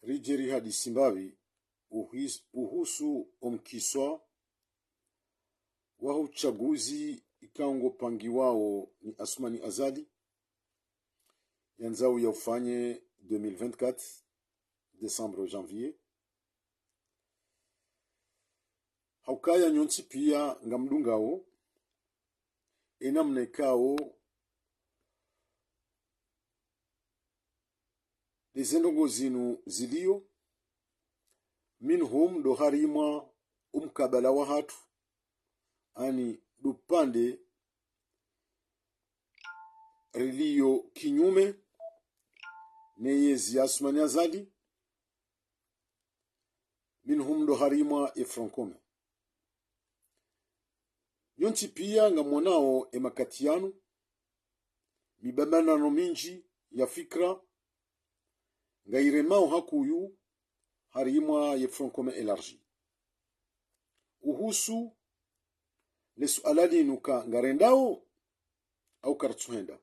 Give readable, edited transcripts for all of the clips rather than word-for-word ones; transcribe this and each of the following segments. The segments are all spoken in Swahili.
rijeri hadi Simbavi uhusu omkiswa waho uchaguzi ikango pangi wao ni Asmani Azali yanzao ya ufanye 2024 Desembre janvier haukaya nyonsi pia ngamdungao enamnekao lezendongo zinu zilio minhum do harimwa umkabala wa hatu ani dupande rilio kinyume neyezi Asmani Azali minhum do harimwa efrankome nyonti pia ngamonao emakatiano mibambanano minji ya fikra ngairemao hakuyu harimwa efrankome elargi uhusu lesualali nuka ngarendao au kartsuhenda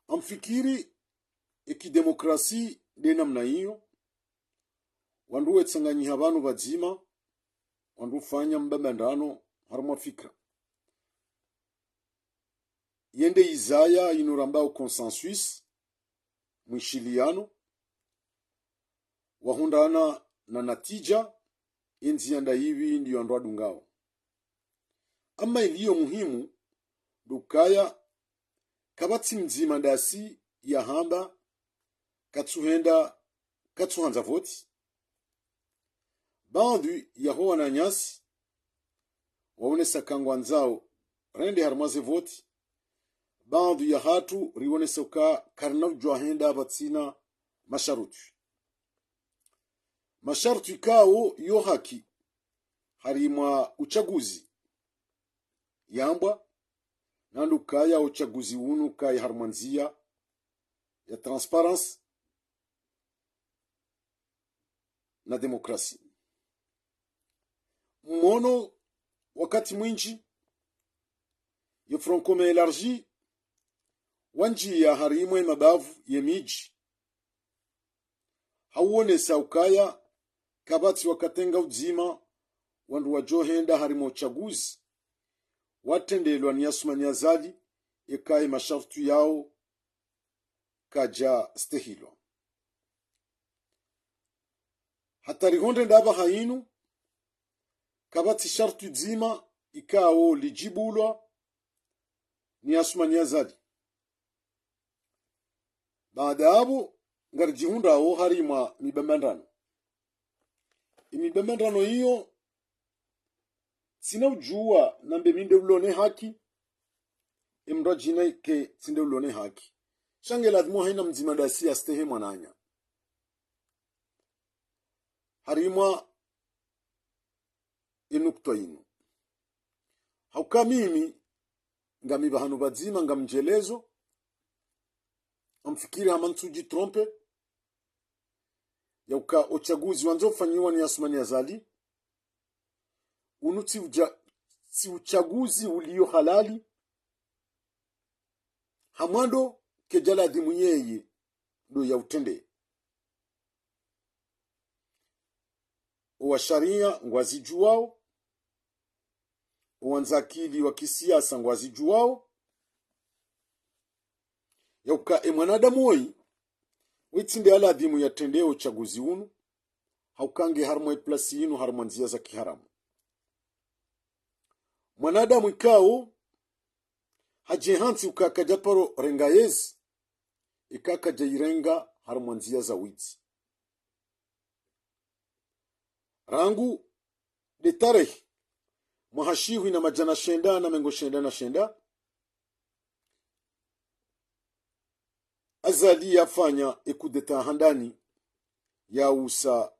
amfikiri ekidemokrasi de namna hiyo wandu wetsanganyiha banu badzima wandu fanya mbambandano harumwa fikra yende izaya inurambao consensus mwishiliano wahundana na natija enzi yanda hivi ndiyo andu adungao ama iliyo muhimu dukaya kabatsi mzima ndasi ya hamba katsuhanza voti bandu yaho wananyasi waonesa kangwanzao rende harmaze voti bandu ya hatu rionesa uka karnav jwahenda batsina masharuti kao yo haki harimwa uchaguzi yambwa nandu kaya uchaguzi unu kaya harmanzia ya transparence na demokrasi mmono wakati mwinji ya francome elargi wanji ya harimwe mabavu yemiji hauonesa ukaya kabati wakatenga udzima wandu wajohenda harimo uchaguzi watendelwa ni Asmani Azali ekaye mashartu yao kaja stehilwa hatari honde ndaba hainu kabati shartu dzima ikao lijibulwa ni Asmani Azali baada abo ngarjihundao harima mibambandano imibambandano hiyo sina ujua nambe minde ulone haki imrajina ke sinde ulone haki shange lazima haina mzima dasi astehe mwananya harimwa inukto inu hauka mimi ngamiba hanu badzima ngamjelezo amfikiri hamansuji trompe yauka uchaguzi wanzo fanyiwa ni Asmani Azali unuti si uchaguzi ulio halali hamando kejala dimu yeye do ya utende wa sharia ngwazi juwao wanzakili wa kisiasa ngwazi juwao yauka emwanadamu woi witinde ala dimu ya tendeo uchaguzi unu haukange harmo plasi inu harmo nzia za kiharamu mwanadamu ikao hajehansi ukakaja paro rengayezi ikakaja irenga harmo nzia za wizi rangu de tarehe mahashihu na majana shenda na mengo shenda na shenda Azali yafanya ekudeta handani ya usa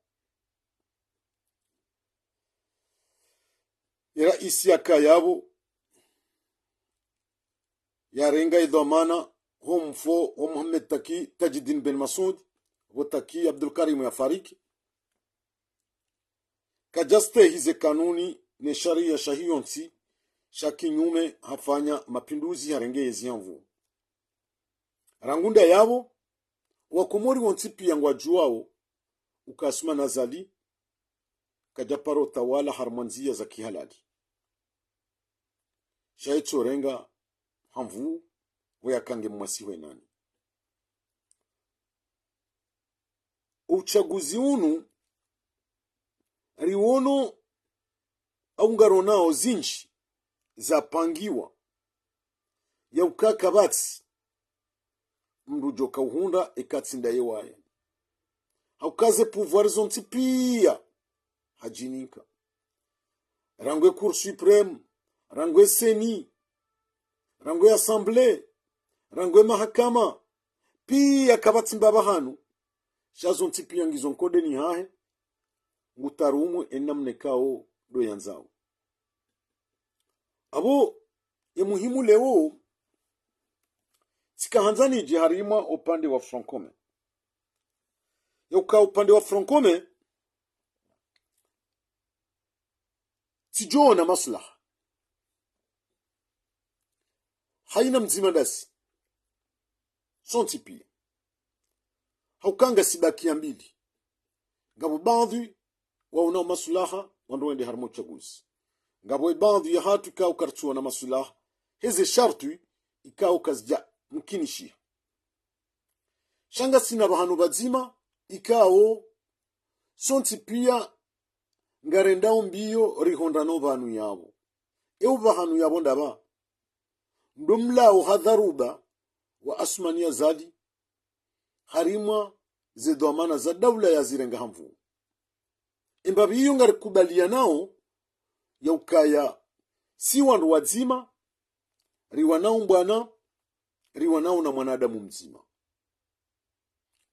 iraisi ya kayabo ya renga idhamana homfo wa Muhammad Taki Tajuddin Ben Masud wa Taki Abdul Karim ya fariki kajaste hize kanuni ne sharia shahionsi shakinyume hafanya mapinduzi harenge yezianvu rangunda yabo wakomori wontipi yangwa juao ukasuma nazali kadaparo tawala harmanzia za kihalali shaito renga hamvu wayakange mwasiwe nani uchaguzi unu riwono au ngaronao zinji zapangiwa ya ukakabatsi mrujo kauhunda ekatsinda yewaye haukaze pouvoir zonti pia hajinika rangwe cour supreme rangwe seni rangwe assemblée rangwe mahakama pia kabatsi mbaba hanu shazonti pia ngizo nkode ni hahe ngutarumu enamnekao do yanzao abo ya muhimu leo sikahanzani jiharima upande wa Francome yoka upande wa Francome tijona maslaha haina mzima dasi sonti pia haukanga sibaki mbili ngabo baadhi waona maslaha wandoende harmo chaguzi ngabo baadhi ya hatu ka ukartua na maslaha hizi sharti ikao kazja mkinishia shanga sina bahanu bazima ikao sonti pia ngarendao mbio rihondano banu yabo eu bahanu yabo ndaba ndomlao hadharuba wa asmania zadi harima zedwamana za dawla ya zirenga hamvu imbabi hiyo ngarikubalia nao ya ukaya si wandu wazima riwanao mbwana riwanao na mwanadamu mzima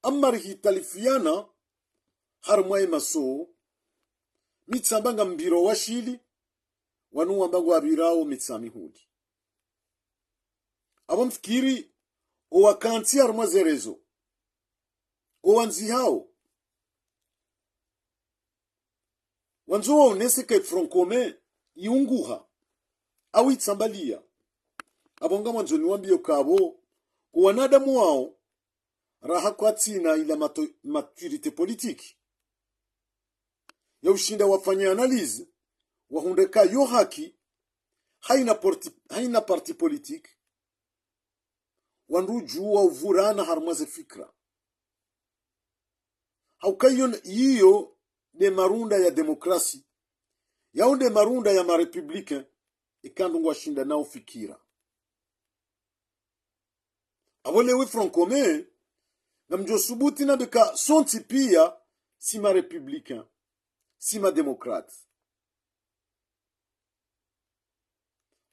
amma rihitalifiana harmwae maso mitsambanga mbiro washili wanu wambangu abirao mitsami hudi abo mfikiri owakanti harmwa zerezo owanzi hao wanzo uneseke Francome iunguha au itsambalia abonga mwanzo niwambie kabo wanadamu wao raha kwa tina ila maturite politiki ya ushinda wafanya analize wahundeka yo haki haina parti politiki wanruju wa uvurana harmaze fikra haukayon hiyo de marunda ya demokrasi yaunde marunda ya marepublicain ikandu washinda nao fikira abolewe Francome na mjosubuti na beka sonti pia si ma républicain si ma démocrate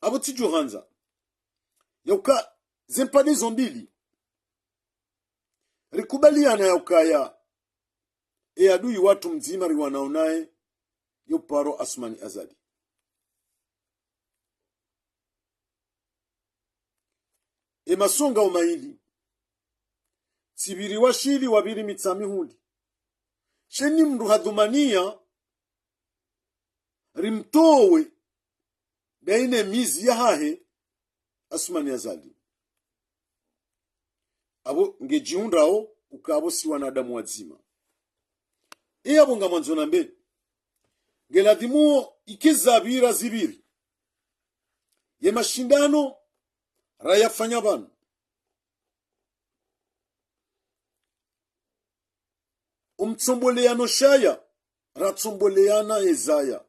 aboti johanza yauka zempade zombili rikubaliana yaukaya adui watu mzima riwanaonaye yoparo Asmani Azadi masonga umaili sibiri washili wabiri mitsami hudi sheni mndu hadhumania rimtowe daine mizi ya hahe Asmani Azadi abo ngejiundao ukabo si wanadamu wazima abo nga mwanzo na mbele ngeladhimuo ikizabira zibiri ye mashindano rayafanya banu umtsomboleano shaya ratsomboleana ezaya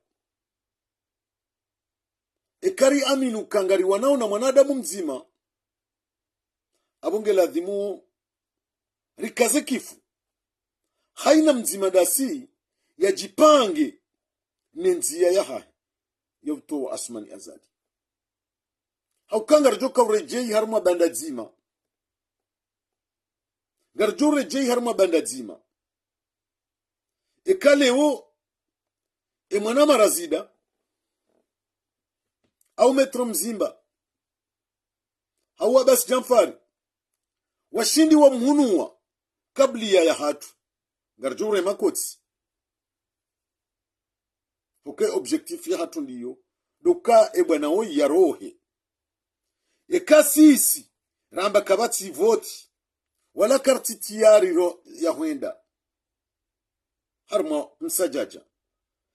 ekari aminu kangari wanao na mwanadamu mzima abonge ladhimu rikaze kifu haina mzima dasi yajipange nenzia ya hai yauto Asmani Azadi haukanga rajoka urejei harma banda zima garjo rejei harma banda zima ekaleo mwana marazida au metro mzimba au Abbas Jamfari washindi wa mhunua kabla ya hatu garjure makoti objectif ya hatu ndiyo doka bwana o yarohe ekasisi ramba kabati voti wala karti tiyari ya huenda harma msajaja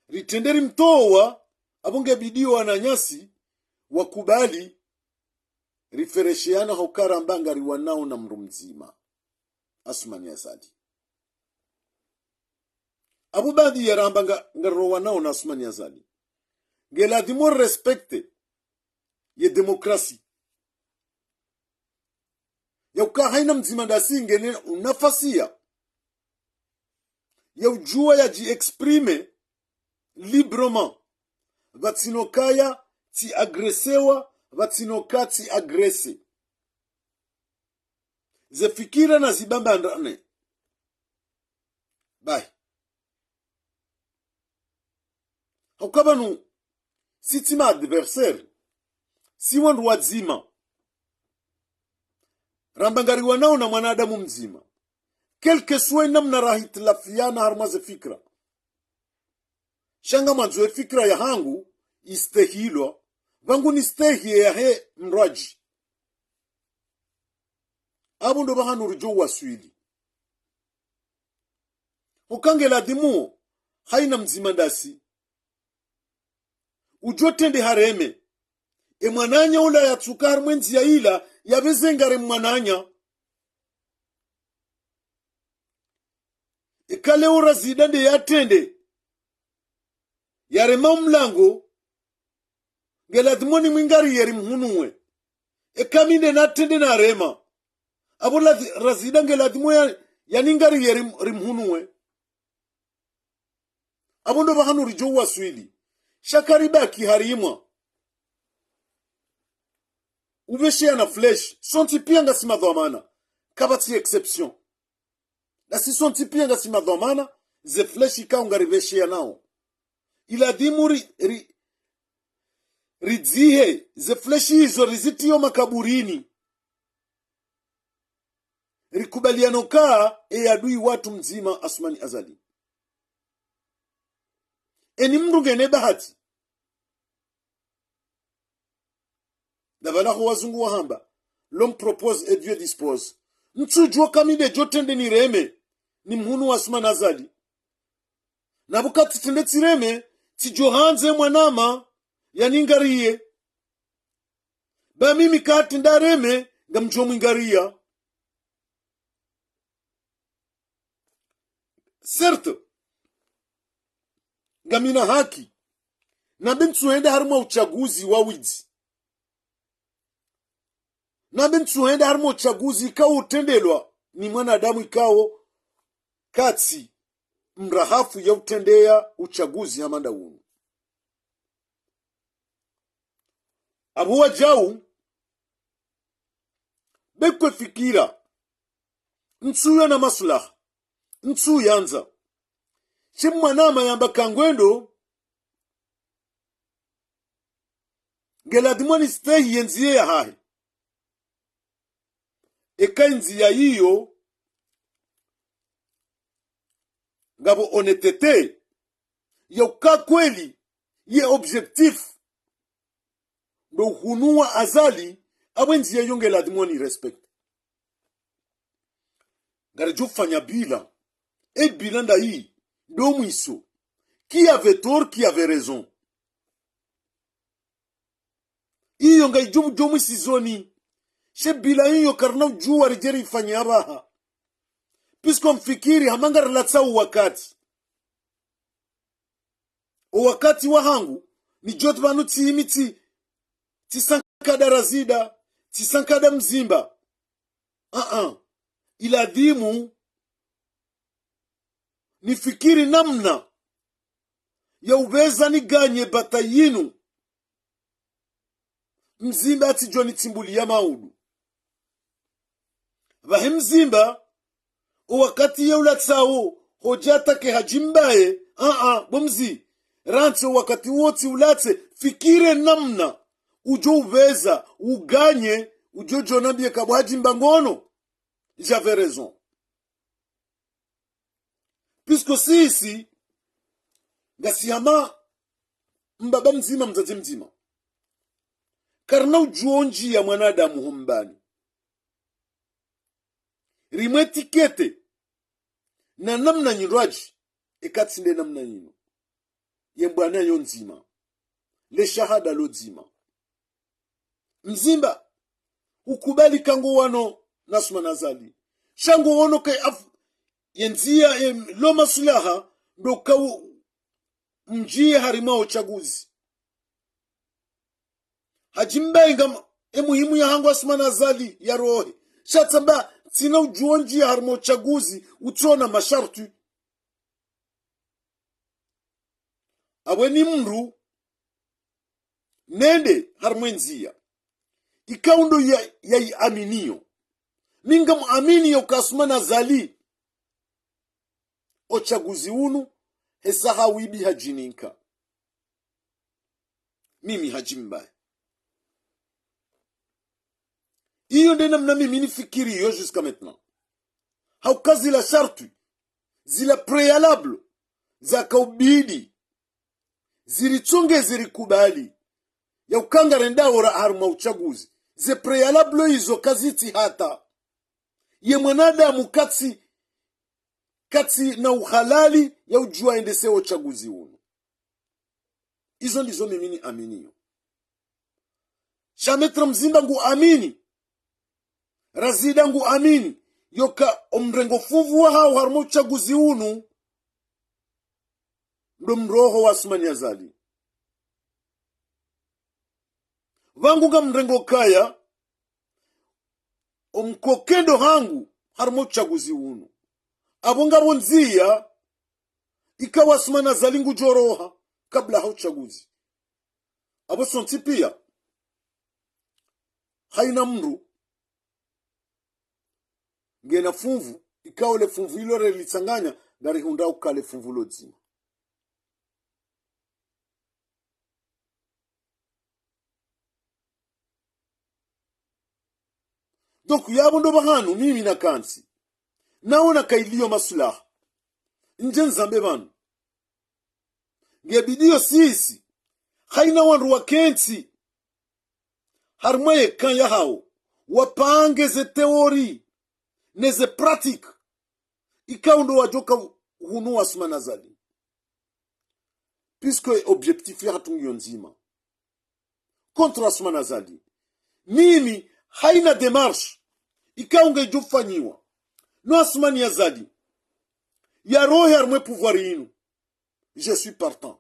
ritenderi mtowa abunge bidiwa na nyasi wakubali rifereshiana hokara mbangari wanao na mrumzima Asmani Azali abu badi ya rambanga ngaro wanao na Asmani Azali geladimo respecte ye demokrasi ya uka haina mzima ndasi ngene unafasia ya ujua ya ji exprime librement vatsinokaya ti agresewa vatsinoka ti agrese zefikira na zibamba ndane bai haukabanu sitima adversaire si wandu wazima rambangari wanao na mwanadamu mzima kelke suwe namna rahitilafiana harmaze fikra shanga manzoe fikra ya hangu istehilwa vangu nistehie ya he mraji abu ndo bahanu rujo waswili ukange ladimu haina mzima ndasi ujotende hareme mwananya ula ya tsukar mwenzi ya ila ya vezengare mwananya kale ura zidande ya tende yarema mlango geladimoni mwingari yeri mhunuwe kaminde na tende na rema abo razida geladimo ya ningari yeri mhunuwe abo ndo bahanu rijo waswili shakariba kiharimwa ubeshia na flesh sonti pia nga sima dhamana kabati exception na si sonti pia nga sima dhamana ze flesh ikaunga ribeshia nao ila dimuri ridzihe ze flesh hizo rizitio makaburini rikubaliano kaa adui watu mzima Asmani Azali eni mrugene bahati Davala wazungu wahamba l'homme propose et Dieu dispose mtsujua kamide jotende ni reme ni mhunu wa Asmani Azali na bukati tende tireme ti johanze mwanama ya ningariye ba mimi kati ndareme ngamjo mwingaria certes ngamina haki na bintu ende harma uchaguzi wa wizi na bintu ende harma uchaguzi ikawo utendelwa ni mwanadamu ikawo kati mrahafu ya utendea uchaguzi hamanda unu abuwa jau bekwe fikira nsuya na maslaha nsu yanza chimwanama yamba kangwendo geladimoni stehi yenziye ya hahe ekainzi ya hiyo ngabo honetete ya uka kweli ye objectif ndo hunua Azali abwenzi ya yonge ladimoni respect ngare fanya bila bila nda hii ndo mwiso qui avait tort qui avait raison iyo ngai jomu sizoni she bila hiyo karna ujua rijeri ifanya abaha pisko mfikiri hamangara latsa wakati wa hangu ni jotu banu tiimiti tisankada razida tisankada mzimba ila dimu nifikiri namna ya uweza niganye batayinu mzimba atijwa nitimbuli ya maudu vahe mzimba wakati ya ulatsawo hojata ke hajimbaye bomzi rante wakati woti ulatse fikire namna ujo uweza uganye ujo jonambie kabo hajimba ngono j'avais raison puisque sisi ngasihama mbaba mzima mzazi mzima karna ujuonji ya mwanadamu humbani rimwe tikete na namna nyirwaji ekatsinde namna yino yembwana yo nzima le shahada lo nzima mzimba ukubali kango wano nasuma nazali shango wono kai yenzia lo maslaha ndo ka mjie harima uchaguzi hajimbenga muhimu ya hangu asuma nazali ya rohe shatamba tina ujuonji ya harima uchaguzi utona mashartu abweni mru nende harmwenzia ikaundo ya aminio minga muamini kasuma nazali uchaguzi unu hesaha wibi hajininka mimi hajimba iyo ndena mna mimi nifikiri yo jusqu'à maintenant haukazi la shartu zila préalable za kaubidi zilichonge zilikubali ya ukanga renda ora harma uchaguzi ze préalable hizo kaziti hata ye mwanadamu kati na uhalali ya ujua endese uchaguzi uno izo ndizo mimi ni aminio shametra mzimba ngu amini razida ngu amini yoka omrengo fuvu wa hao harma uchaguzi unu ndo mroho wa Asmani Azali vangu nga mrengo kaya omkokendo hangu harma uchaguzi unu abonga bonzia ikawa Asmani Azali ngu joroha kabla hauchaguzi abo sonti pia haina mru ngena funvu ikawa le funvu ilo relitsanganya gari hunda ukale funvu lodzima donc yabo ndo bahanu mimi na kansi naona kailiyo maslaha nje nzambe banu ngebidiyo sisi haina wanru wa kensi harmaye kan ya hao wapange ze teori neze pratique ikaundo wajoka hunu Asmani Azali puisque objectif ya hatungiyo nzima contre Asmani Azali mimi haina démarche ikaunga ijofanyiwa no Asmani Azali ya rohe armwe pouvoir inu je suis partant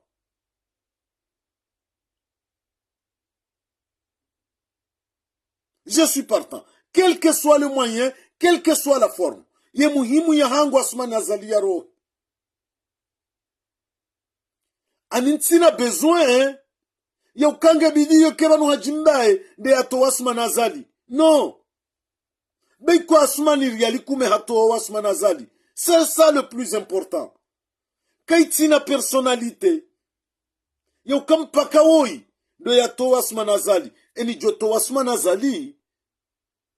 quel que soit le moyen quelle que soit la forme ye muhimu ya hangu Asmani Azali ya rohe anintina besoin ya ukanga bidiyo kebanu hajimbae nde ato Asmani Azali non beiko Asmani rialikume hato Asmani Azali c'est ça le plus important kaitina personnalité ya ukampaka woi ndo ya to Asmani Azali eni joto Asmani Azali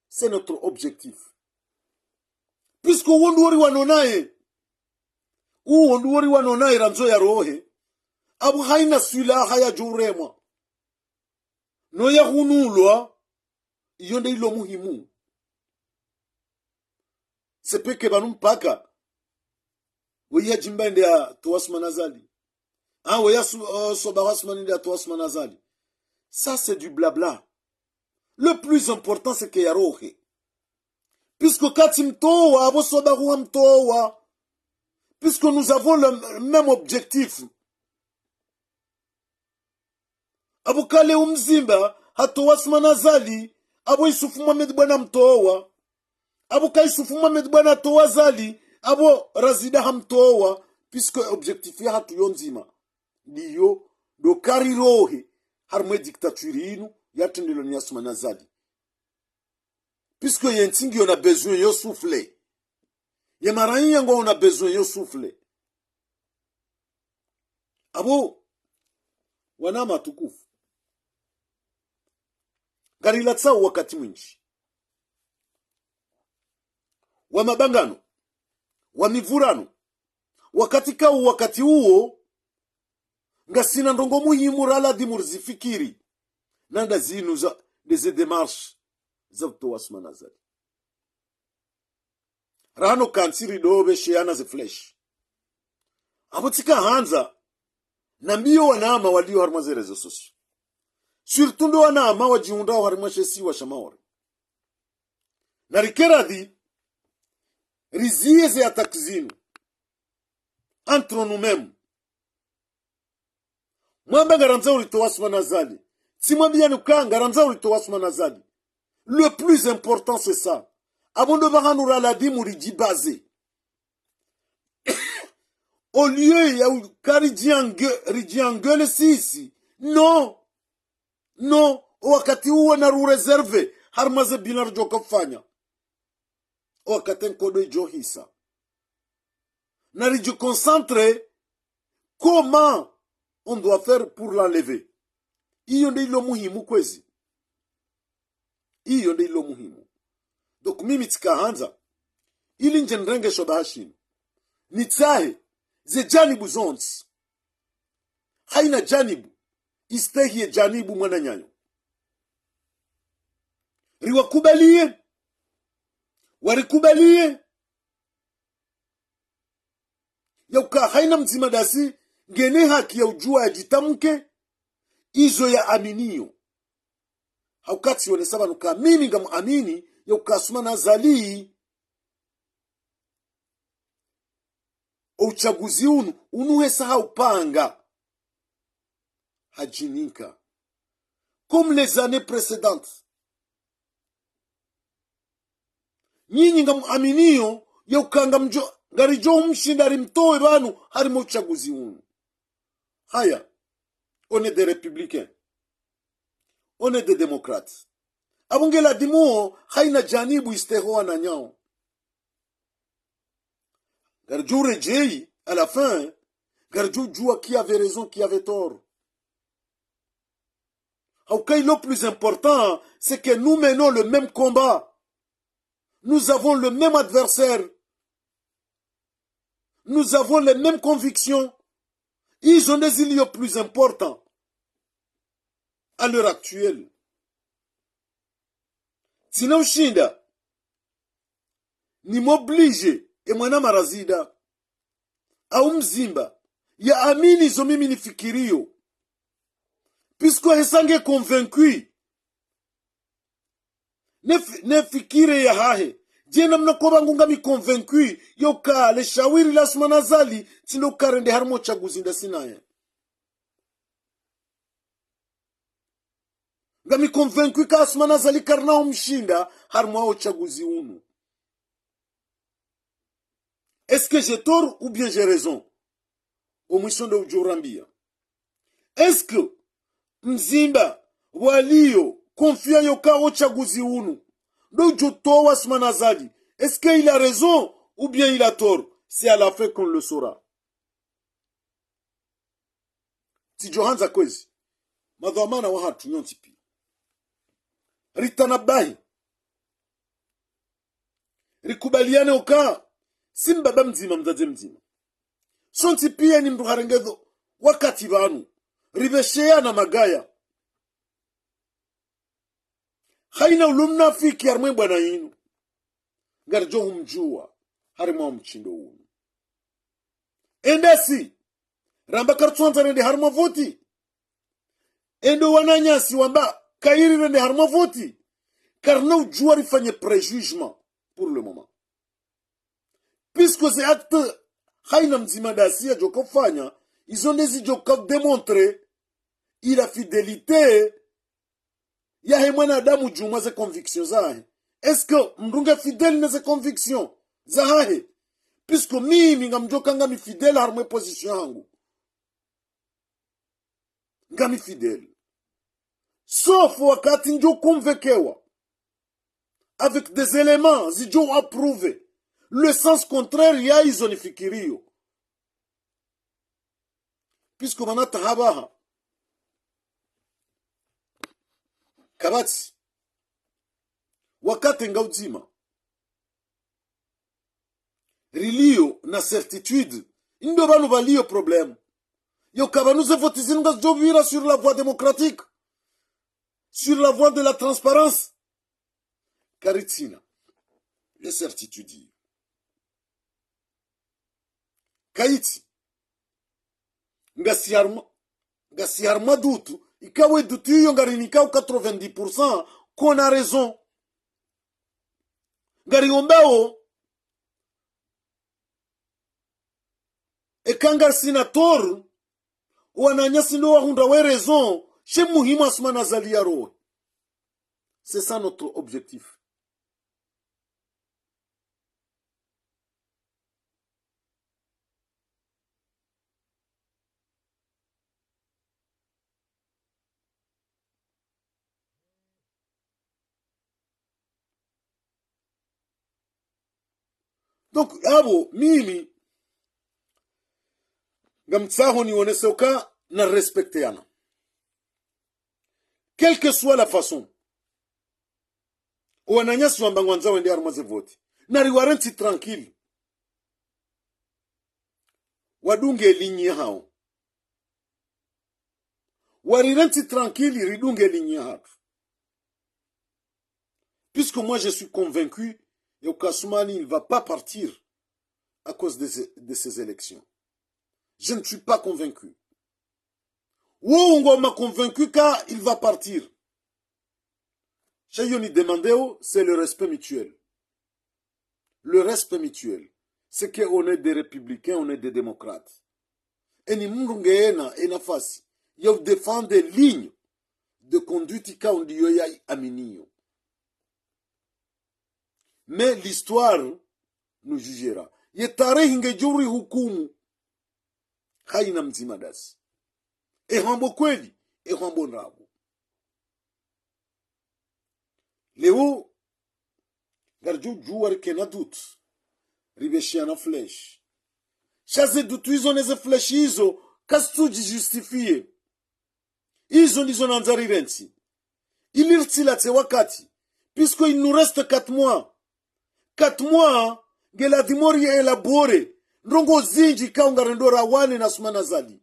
c'est notre objectif puisque wonduori wanonaye ranzo ya rohe abu haina sula haya juremwa no ya hunulwa iyo nde ilo muhimu sepeke banu mpaka weya jimba nde ya to Asmani Azali weya soba Asmani nde ya to Asmani Azali ça c'est du blabla le plus important c'est que ya rohe puisque kati mtowa abo soba huwa mtowa puisque nous avons le même objectif abo kale umzimba hato Asmani Azali abo Isufu Mohamed bwana mtowa abo ka Isufu Mohamed bwana towa Azali abo razida hamtowa puisque objectif ya hatu yonzima ndiyo do kari rohe harmwe dictature inu yatendelo ni Asmani Azali puisque yentingi on a besoin yo souffler ye maranyi yango on a besoin yo souffler abo wana matukufu garila tsao wakati mwingi wa mabangano wa mivurano wakati huo ngasina ndongo muhimu rala dimurzifikiri nanda zinu za des démarches za to Asmani Azali rano kansiri dobe sheana ze flesh abotika hanza na mbio wanama walio harma ze rezo sosio surtout ndo wanama wajiunda harma shesi wa shamawari na rikeradhi rizie ze atakzinu entre nous-mêmes mwamba garanza ulitowasma nazali si mwambia nuka garanza ulitowasma nazali. Le plus important c'est ça. Abondo baranura la di muriji basé. Au lieu ya rijiangele sisi. Non. Non. Wakati uwe na rureserve. Harmaze binar joka fanya. Wakati nkodo ijo hisa. Na riji concentre. Comment on doit faire pour l'enlever. Iyo nde ilo muhimu kwezi. Iyo nde ilo muhimu. Donc mimi tikahanza. Ili njenrenge shodahashinu. Nitsahe. Ze janibu zonzi. Haina janibu. Istehie janibu mwana nyanyo. Riwakubalie. Warikubalie. Yauka haina mzima dasi. Ngene haki ya ujua ya jitamke. Izo ya aminio. Haukati wane saba nuka mimi nga muamini. Yauka sumana zalii. Uchaguzi unuhesa haupanga. Hajinika. Comme les années précédentes. Nyinyi nga muaminiyo. Yaukanga mjo. Ngarijo mshindari mtoe banu. Harimo uchaguzi unu. Haya. On est des républicains. On est des démocrates. Abongela dimuo. Haina janibu istehoa na nyao. Garjou rejei, à la fin, Garjou joua qui avait raison, qui avait tort. Le plus important, c'est que nous menons le même combat. Nous avons le même adversaire. Nous avons les mêmes convictions. Ils ont des îles plus importants à l'heure actuelle. Sinon, Shinda, ni m'oblige. E mwana marazida au mzimba ya amini zo mimi nifikirio puisque hesange convaincu ne fikire ya hahe jena mnakoba ngunga mi convaincu yoka le shawiri la sumanazali tino karende harmo chaguzi ndasinaye ngami convaincu ka sumanazali karna umshinda harmo au chaguzi unu. Est-ce que j'ai tort ou bien j'ai raison? Omission de Ujurambia. Est-ce que Mzimba walio confia yoka uchaguzi unu do jotowa smanazali? Est-ce qu'il a raison ou bien il a tort? C'est à la fin qu'on le saura. Si Johanza kwezi madhamana wa hatu yontipi ritanabahi rikubaliane oka Simba baba mzima mzaze mzima. Sonti pia ni mtu harengezo wakati banu. Riveshea na magaya. Haina ulumna fiki harmwe bwana yinu. Garjo humjua. Harimwa mchindo unu. Endesi. Ramba kartuanza rende harmwa voti. Endo wananyasi wamba kairi rende harmwa voti. Karna ujua rifanye préjugement pour le moment. Puisque ces actes, haina mzima dasia joko fanya, ils ont des joko démontré, il a fidélité, ya hemwana adamu juma ze convictions zahe. Est-ce que mdunga fidèle na ze convictions zahe? Puisque mimi nga mjoka nga mi fidèle harmwe position yangu. Nga mi fidèle. Sauf wakati njo convainquewa. Avec des éléments, zijo approuvé. Le sens contraire ya hizo nifikirio. Puisque manata habaha. Kabati. Wakati ngauzima. Rilio na certitude. Indo banu balio problème. Yo kabanuze votizinga jovira sur la voie démocratique. Sur la voie de la transparence. Karitina. Les certitudes. kaiti ngasi harma dutu ikawe dutu hiyo ngari nikao 90% kona raison ngari ombao ekangar sinator wananyasi ndo wahunda we raison chez muhimu asmana zalia roho. C'est ça notre objectif. Donc abo mimi ngamtsaho niwonese uka na respecteana quelle que soit la façon wananyasi wambangwanza wende armaze vote nari warenti tranquille wadunge linye hao warirenti tranquille ridunge linye hao puisque moi je suis convaincu et Kasumani il va pas partir à cause de ces élections. Je ne suis pas convaincu. Ou m'a convaincu qu'il va partir. Chayoni demandeo, c'est le respect mutuel. Le respect mutuel. C'est qu'on est des républicains, on est des démocrates. Et ni mungena et na fasi. Yo défend des lignes de conduite ka on dit aminio. Mais l'histoire nous jugera. Yetare hinge juri hukumu. Haina mzima dasi. Ehwambo kweli, ehwambo nrabo. Leo, garju juwari kena dut. Ribeshiana flesh. Chaze dutu hizo neze flesh hizo, kastuji justifie. Hizo nizo nanzari rensi. Ilirtila te wakati. Puisque il nous reste 4 mois. 4 mois, geladimori elabore. Nrongo zinji kaunga rendora wane na sumana zali.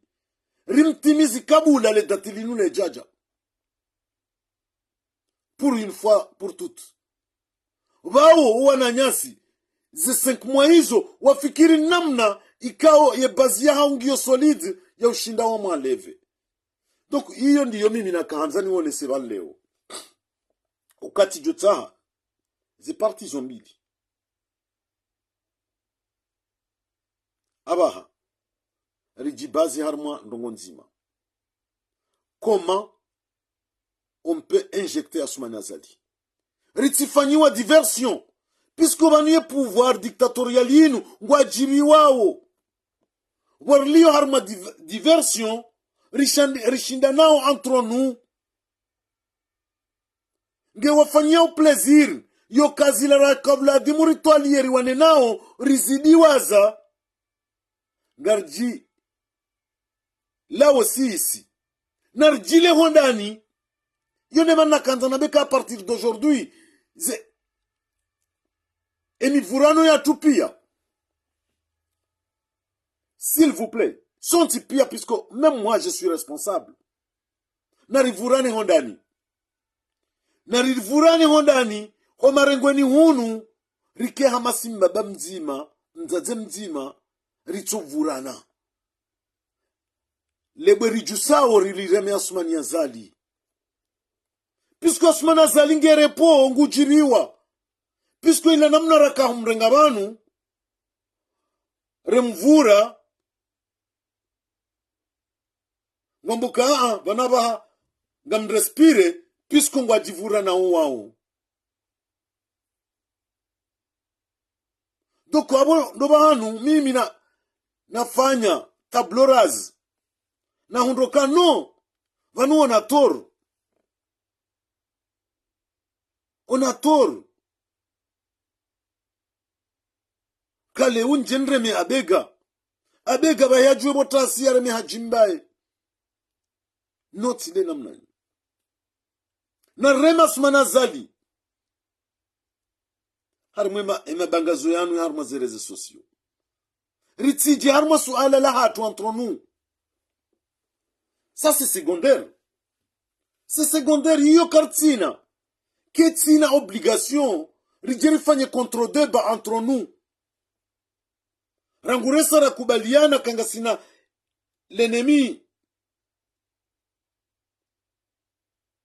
Rimtimizi kabula le datilinu le jaja. Pour une fois, pour toutes. Wao wananyasi. Ze 5 mois hizo, wafikiri namna ikao ye bazia haungio solide ya ushinda wa maleve. Donc, hiyo ndiyo mimi na kahanzani wone sebal leo. Ukati jotaha, ze parti zombili. Abaha, rijibazi harma ndongonzima. Comment on peut injecter Assoumani Azali? Ritifanyiwa diversion. Puisque baniye pouvoir dictatorial yinu, ngwajiri wao. Warliyo harma diversion, rishinda nao entre nous. Nge wafanyao plaisir, yo kazi la rakabla dimuri toalieri wane nao, rizidi waza. Garji lao si narjile hondani yone manna kanzana beka à partir d'aujourd'hui eni vurano ya tupia s'il vous plaît son tipia puisque même moi je suis responsable narivurane hondani homarengweni hunu rike hamasimba bamzima nzaze mzima rituvurana lebe rijusao rilireme Assoumani Azali puisque Assoumani Azali ngerepo ngujiriwa puisque ila namna raka humrenga banu remvura ngombuka banaba ngamrespire puisque ngwajivura na wao. Donc abo ndo banu mimi nafanya tabloraz na hundoka no vanu onator kale unjenre me abega bayajwe botasi yare me hajimbaye not de namna na rema Assoumani Azali harmema bangazo yanu harma ze réseaux sociaux ritiji harma suala la hatu entre nous. Ça c'est secondaire. C'est secondaire hiyo kartina. Ketina obligation rijeri fanye contre débat entre nous. ranguresa rakubaliana kanga sina l'ennemi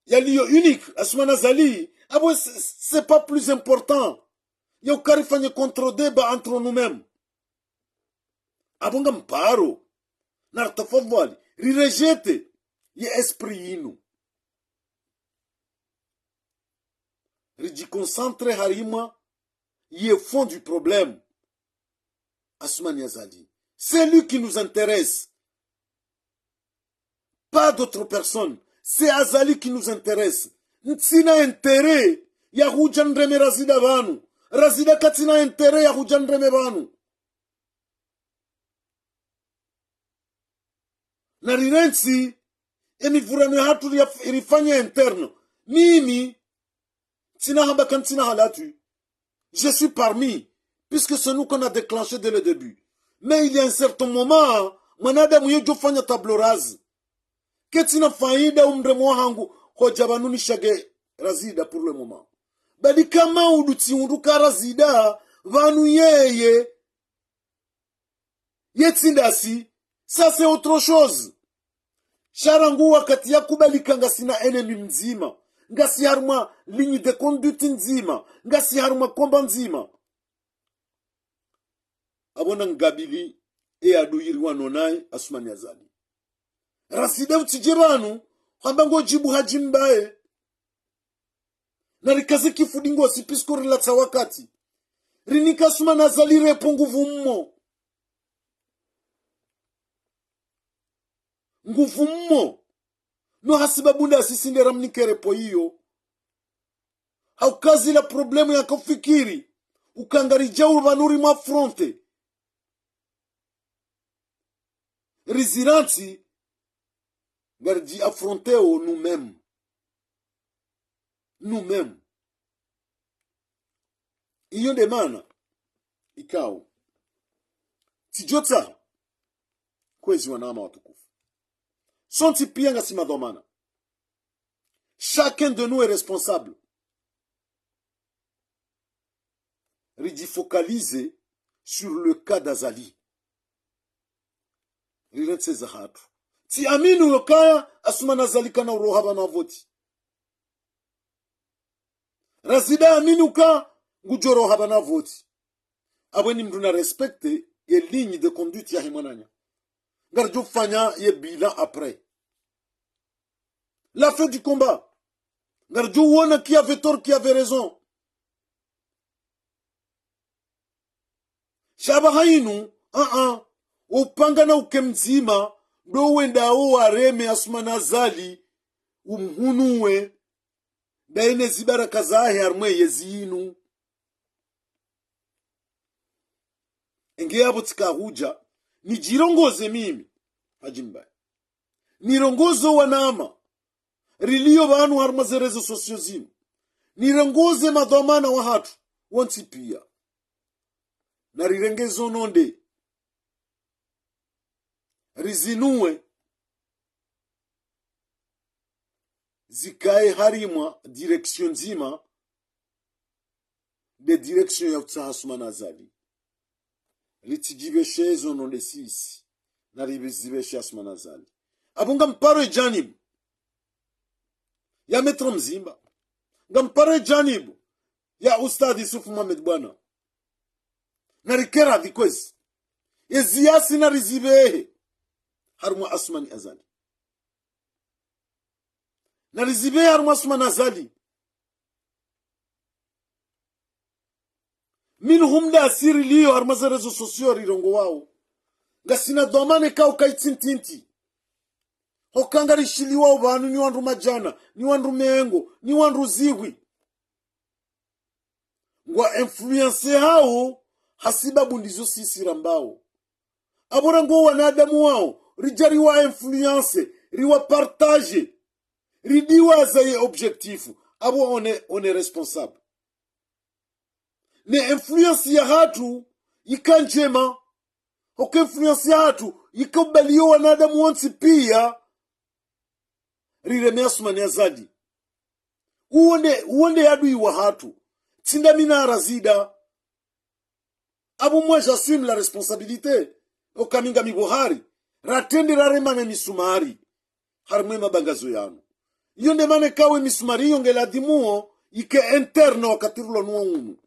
yaliyo unique Assoumana Azali abo c'est pas plus important yo karifanye contre débat entre nous-mêmes abonga mparo na tafadhali rirejete ye esprit yinu rijiconcentre harima ye fond du problème. Assoumana Azali, c'est lui qui nous intéresse, pas d'autres personnes. C'est Azali qui nous intéresse. Ntsina intérêt ya hujandreme razida vanu, razida katina intérêt ya hujandreme vanu. Na rirensi emivurano hatu irifanya interno. Mimi tina hamba kantina halatu. Je suis parmi, puisque c'est nous qu'on a déclenché dès le début. Mais il y a un certain moment, manada mwenye jofanya tableau rase. Ketina faida umremo hangu hojabanu nishage razida pour le moment. Badi kama uduti unduka razida vanu yeye yetsindasi, ça c'est autre chose. Sharangu wakati ya kubalika ngasina enemy mzima, ngasi haruma ligne de conduite nzima, ngasi haruma komba nzima. Abona ngabili aduyiri wanonai Assoumana Azali. Razida utijiranu hamba ngo jibu hajimbaye. Na rikaze kifudingo sipisko rilata wakati. Rinika Assoumana Azali repo nguvu mmo. Nguvu mmo. No hasibabunda asisinde ramnike repo hiyo. Haukazi la problemu ya kufikiri. Ukangarija urbanuri mwa fronte. Riziranti gardi affronter nous-mêmes. Nous-mêmes. Iyo demana ikao tijota kwezi wanama watukufu. Sonti pia ngasima domana. Chacun de nous est responsable. Ridi focaliser sur le cas d'Azali. Riretse zahatu. Ti aminu yokaya Assoumana Azali kana urohaba na voti. Razida aminu ka ngujoro haba na voti. Abweni mdu na respecte ye ligne de conduite ya himananya. Garjo fanya ye bilan après. La fin du combat. Garjo wona qui avait tort, qui avait raison. Shaba hainu, upanga na ukemzima, do wenda areme Assoumana Azali, umhunuwe, daine zibaraka zahe harmwe yezinu. Enge yabo tika huja, ni jirongoze mimi, hajimba. Nirongozo wanama, rilio vanu harmaze rezo sosio zinu. Nirongoze madhamana wa hatu, wanti pia. Na rirengezo nonde. Rizinue zikae harimwa direction zima de direction ya utsaha Assoumana Azali. Ritijibeshe ezo nonde sisi na ribizibeshe Assoumana Azali. Abunga mparo janib ya metro mzimba. Ngamparo janib ya Ustadh Yusuf Mohamed Bwana. Na rikera vikwezi. Eziasi na rizibehe. Haruma Assoumana Azali. Na rizibehe haruma Assoumana Azali. Minhum da asiri liyo harmaza rezo sosio rirongo wao. Ngasina domane kao kaitintinti. Hokangari shili wao banu ni wandu majana, ni wandu mengo, ni wandu ziwi. Ngwa influence hao hasibabu ndizo sisi rambao. Abora ngo wanadamu wao rijari wa influence, riwa partage, ridiwa zaye objectifu. Abo on est responsable. Ne influence ya hatu ikanjema. Hoke influence ya hatu ikobaliyo wanadamu wansi pia. Rireme Assoumana Azali. Uonde yadu iwa hatu. Tinda mina razida. Abu moi j'assume la responsabilité. Okaminga mibohari. Ratendi raremane misumari. Harmwe mabangazo yanu. Yonde mane kawe misumari yongela dimuo. Ike interno wakatirulo nuwa unu.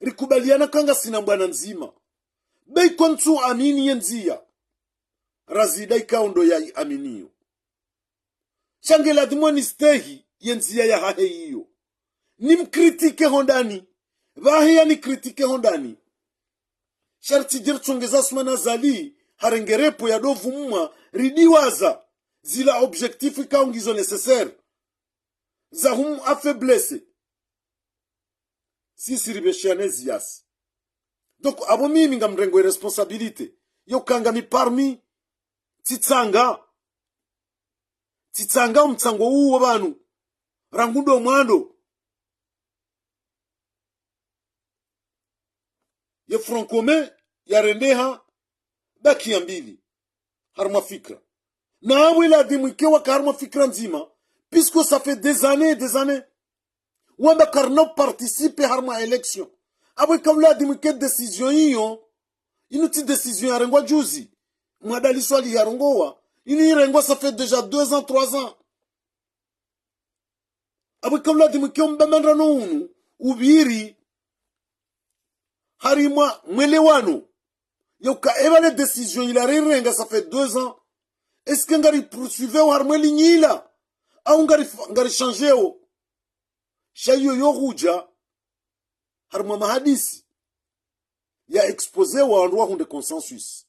Rikubaliana kanga sinambwana nzima. Bei kontu amini yenzia. Razida ikaundo ya aminiyo. Shangela dimuo nistehi yenzia ya hahe iyo. Nimkritike hondani. Vahia ni kritike hondani. Sharti jirchongeza sumana zali. Harengerepo ya dovu mwa. Ridiwaza. Zila objectifu ikaungizo necessaire. Za humu afeblese. Sisi ribeshiane ziyasi. Donc, abo mimi nga mrengo responsabilite. Yo kanga mi parmi. Titsanga. Titsanga umtsango uwo banu. Rangundo mwando. Ye francome. Ya rendeha. Baki ya mbili. Harma fikra. Na awila dimwikewa ka harma fikra nzima. Puisque ça fait des années. Wanda karno participe harma élection. Abwe kawla dimwike décision hiyo. Inuti décision ya rengwa juzi. Mwadali swali ya rengowa. Ini rengwa ça fait déjà 2 ans, 3 ans. Abwe kawla dimwike mbamendra no unu. Ubiri. Harima mwelewano. Yoka evale décision ila renga ça fait 2 ans. Est-ce que ngari poursuivre ou harmeli nyila? Au ngari changer o? Shayo yo ruja. Harma mahadisi. Ya expose wa andwa hunde consensus.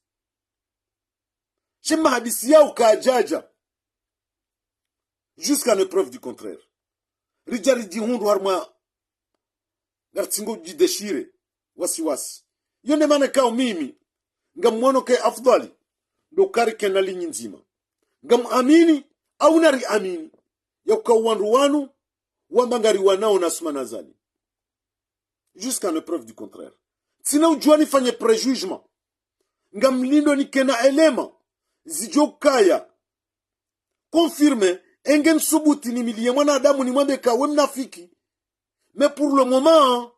Chez mahadisi ya ukajaja. Jusqu'à l'épreuve du contraire. Rijari di hundu harma. Gartingo di deshire. Wasi. Yone mane kao mimi. Ngamwono ke afdali. Dokari kenali nzima. Ngam amini au nari amini. Yauka wanruwanu wambangari wanao nasumana zali. Jusqu'à l'épreuve du contraire. Sina ujuani fanye préjugement. Ngam lindo ni kena elema. Zijokaya. Confirme. Engen subuti ni milie mwana adamu ni mwambe kawe mnafiki. Mais pour le moment,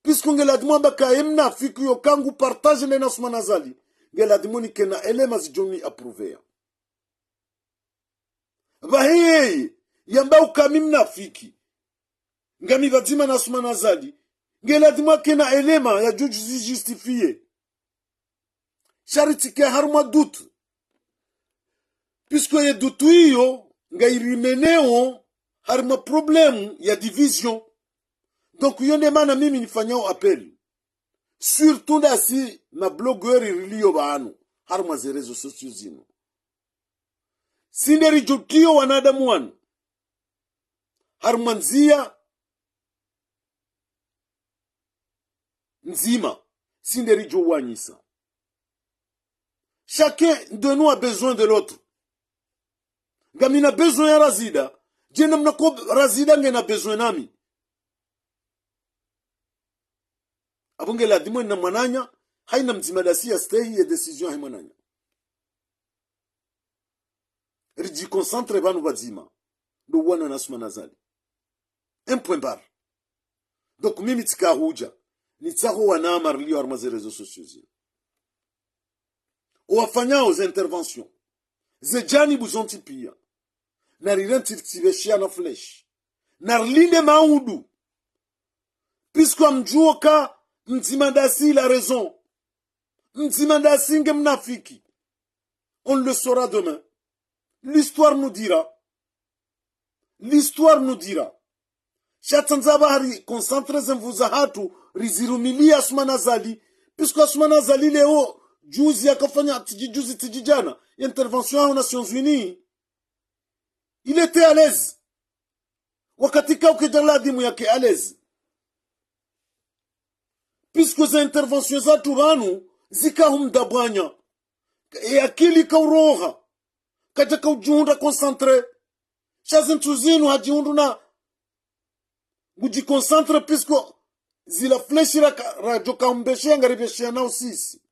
puisque ngela dimwamba kawe mnafiki yokangu partage na nasumana zali. Ngela dimoni kena elema zijoni approuver. Vahei, yamba ukami mnafiki. Ngami vatima nasumana zali. Ngela dimwa kena elema ya juju justifie. Chariti ke harma doute. Puisque ye doutu iyo, nga irimeneo harma problème ya division. Donc yone mana mimi nifanyao appel. Surtout dasi na blogueur irilio baanu. Harma ze rezo sosio zino. Sinderi jotio wanadamu wanu. Harmanzia nzima. Sinderi jo wanyisa. Chacun de nous a besoin de l'autre. Gamina besoin ya razida. Jena mnako razida ngena besoin nami. Abunge la dimo na mananya. Haina mzimadasi ya stehi ya decision hai mananya. Riji concentre banu bazima. Do wana nasuma nazali. Un point barre. Donc mimi tika huja. Nitsaho wana marlio armaze réseaux sociaux zile. Wafanyao za intervention. Zejani buzonti pia. Narirenti tiveshia na flesh. Narlinde maudu. Puisque mjuoka mzimandasi la raison. Mzimandasi nge mnafiki. On le saura demain. L'histoire nous dira. L'histoire nous dira. Shatanzaba hari concentre zemvuza hatu rizirumilia Asumana Zali. Puisque Asumana Zali leo juzi akafanya tijijana intervention aux Nations Unies. Il était à l'aise. Wakatika ukijala dimu yake à l'aise. Puisque za intervention za tubanu zika humdabwanya. E akili kauroha. Kaja kaujuhunda concentre. Shazintuzinu hajiundu na guji concentre puisque zila fleshi rajoka umbeshia ngaribeshia nao sisi.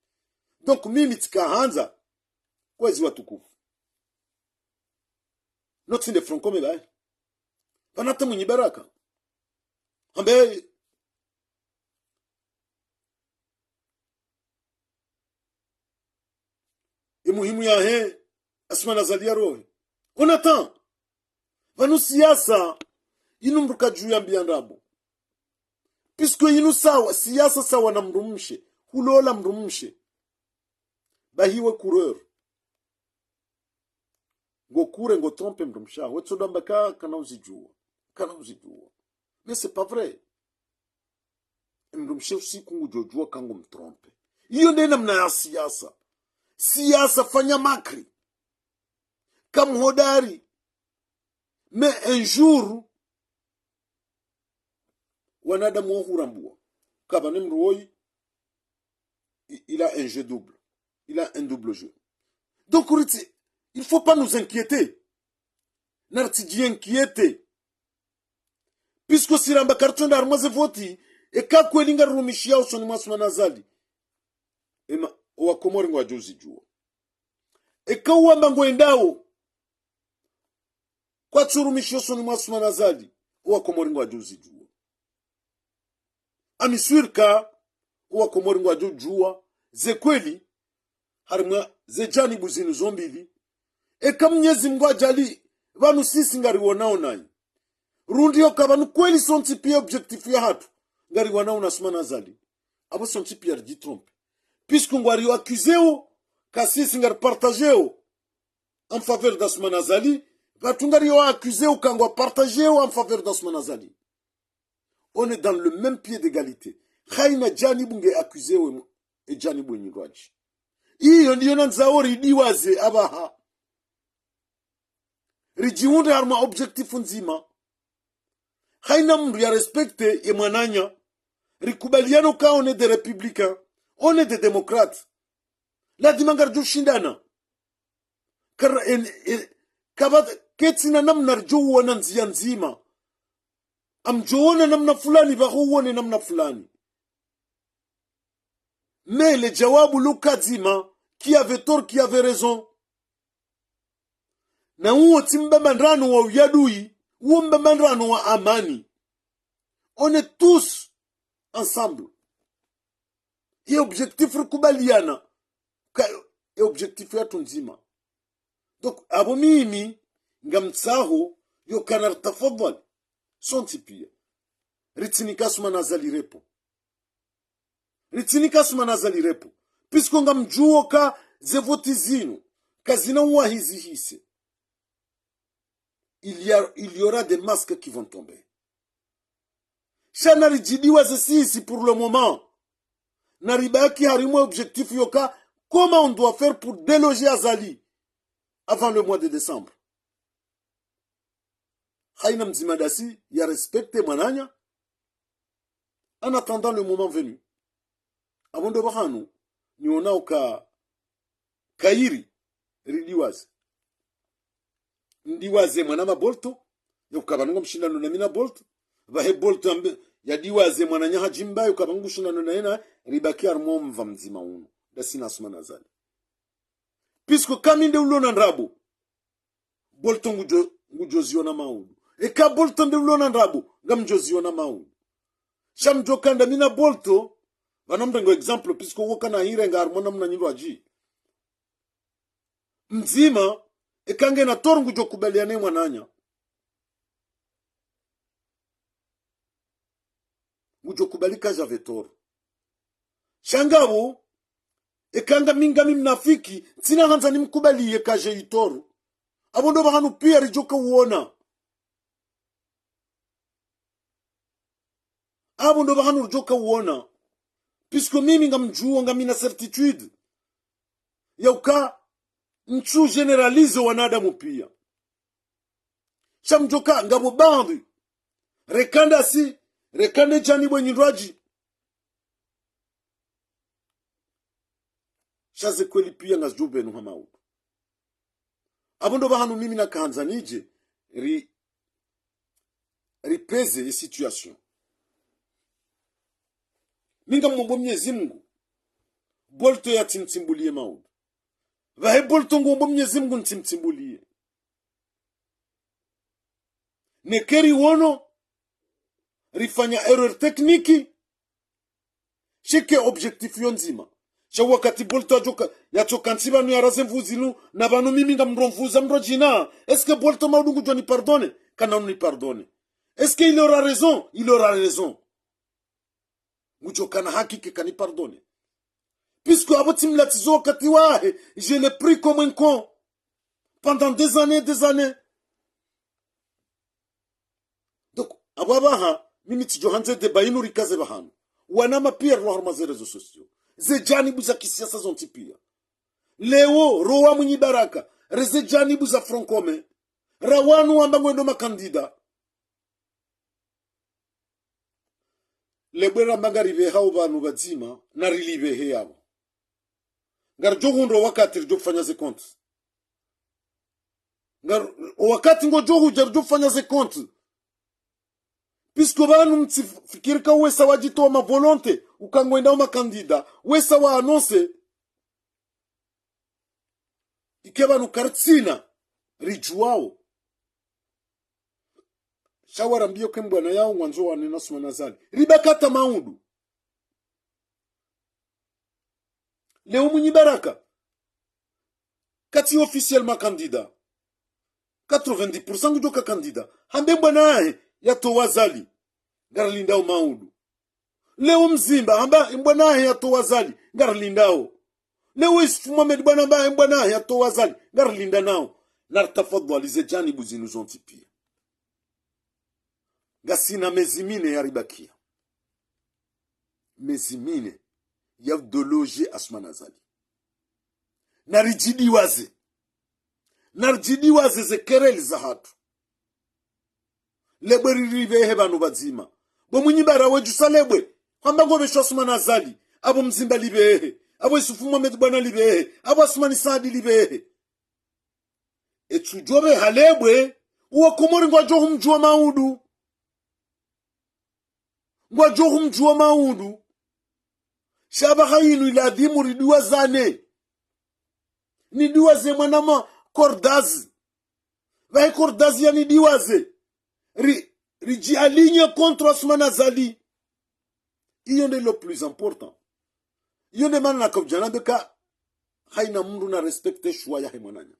Donc mimi tika hanza kwezi watukufu. Not in the front come by. Panata mwenye baraka. Ambe muhimu ya he asma nazalia rohe onatan vanu siasa inu mruka juu ya mbiandabo pisko inu sawa siasa sawa na mrumshe hulola mrumshe bahiwe coureur ngo kure ngo trompe mrumsha wetsoda mbaka kana uzijua mais c'est pas vrai mrumshe usiku ngujojua kango mtrompe hiyo ndio namna ya siasa fanya makri kam hodari mais un jour wanadamu hurambua kaba nemroi il a un jeu double, il a un double jeu. Donc il faut pas nous inquiéter nartiji inquiéter puisque siramba carton d'armaze voti e ka kwelinga rumishia usoni masuma nazali ema wa komori ngwa jozi juo e ka uamba ngwendao kwa tsurumishia usoni masuma nazali wa komori ngwa jozi juo amiswirka wa komori ngwa jujua ze kweli harimwa ze janibu zinu zombili e ka mnyezi mngwa jali vanu sisi ngari wonao nai rundi yo kabanu kweli sonti pia objectif ya hatu ngari wanao nasuma nazali abo sonti pia di trompe puisque ngwari yo accuseo kasisi ngari partageo en faveur d'asuma nazali vatu ngari yo accuseo kangwa partageo en faveur d'asuma nazali. On est dans le même pied d'égalité. Khaina janibu nge accuseo e janibu nyirwaji iyo ndiyo nanzaori diwaze abaha rijiunde harma objectif nzima haina mndu ya respecte ye mwananya rikubaliano ka on est des républicains on est des démocrates la dimangar jo shindana kaba ketsina namna rjo wana nzia nzima amjoona namna fulani bahuone namna fulani mais le jawabu lukazima qui avait tort qui avait raison na huo timbamandano wa uyadui huo mbamandano wa amani on est tous ensemble et objectif rukubaliana et objectif ya tunzima donc abo mimi ngamtsaho yo kanar tafadhal sonti pia ritinika suma nazali repo puisque ngamjuo ka zevoti zinu kazina uwa hizi hise il y aura des masques qui vont tomber. Chanari jidiwa ici pour le moment. Naribaki harimo objectif yoka. Comment on doit faire pour déloger Azali avant le mois de décembre? Haina mzimadasi ya respecte mananya en attendant le moment venu. Abondo bahanu ni onao ka kairi ridiwazi. Ndiwaze mwanama bolto yokabanunga mshindano na mina bolto bahe bolto ambe yadiwaze mwananya hajimba yokabanunga mshindano na ena ribaki armo mva mzima uno dasina suma nazali puisque kaminde ulona ndrabo bolto ngujozio na maudu eka bolto nde ulona ndrabo ngamjozio na maudu shamjokanda mina bolto vanombengo example puisque woka na hire nga armo namna nyindwa ji mzima ekange na torungu jo kubaliane mwananya ujo kubalika jave tor shangabu ekanga mingami mnafiki sina hanza nimkubalie kaje itoru abondo bahanu pia rijoka uona abondo bahanu rijoka uona puisque mimi ngamjua ngamina certitude yauka nchu generalize wanadamu pia shamjoka ngabo bandi rekande jani bwenyindwaji shaze kweli pia ngazjube no hamau abondo bahanu mimi na kanza nije ripeze situation minga mwombo Mwenyezi Mungu bolto ya timtimbulie maudu vahe bolto ngombo Mwenyezi Mungu ntimtimbulie nekeri wono rifanya error tekniki shike objectif yonzima wakati bolto ajoka yachoka ntiba nu yaraze mvuzinu na banu mimi ngamromvuza mrojina. Est-ce que bolto maudungu jwa ni pardonne? Kana ni pardonne. Est-ce qu'il aura raison? Il aura raison. Mujoka na haki ke kani pardonne. Puisque abotim latizo wakati wahe, je l'ai pris comme un con. Pendant des années. Donc, ababaha, mimi tijohanze de bayinu rikaze bahanu. Wanama pia roho maze rezo sosio. Ze janibu za kisiasa zonti pia. Leo, roa mwenye baraka. Reze janibu za fronkome. Rawanu wamba mwendo makandida. Lebwera magarive hao banu bazima, na rilive he yabo. Ngar jogundo wakati rjo kufanya ze konti. Ngar wakati ngo jogu jarjo kufanya ze konti. Puisque banu mtifikirika wesa wajitoa ma volonté, ukangwenda makandida, wesa wa annonce. Ikeba nukartsina, rijuao. Shawara mbio kembwana yao mwanzo wa nena suma nazali. Ribakata maudu. Leo mwenye baraka. Kati officiellement candidat. 90% kujoka candidat. Hambe mbwana ahe ya towazali. Garlindao maudu. Leo mzimba hamba mbwana ahe ya towazali. Garlindao. Leo isifu Mohamed mbwana ahe ya towazali. Garlinda nao. Nartafadhali ze janibu zinu zonti pia. Gasina mezimine ya ribakia. Mezimine ya doloje Asmanazali. Narijidi waze ze kereli za hatu. Lebwe ririve hebanu bazima. Bo mwinyibara weju salebwe. Hamba ngobe shu Asmanazali. Abo mzimba libehe. Abo isufu Mohamed bwana libehe. Abo Asmani Saadi libehe. Etujobe halebwe. Uwa kumori ngwa johu mjua maudu. Ngwajohu mjua maudu. Shaba hayinu iladhimu riduwa zane. Niduwa ze mwanama kordazi. Vahe kordazi ya niduwa ze. Riji alinye contre Asmanazali. Iyo ne lo plus important. Iyo ne mana nakabjana beka haina mundu na respecte shua ya hemananya.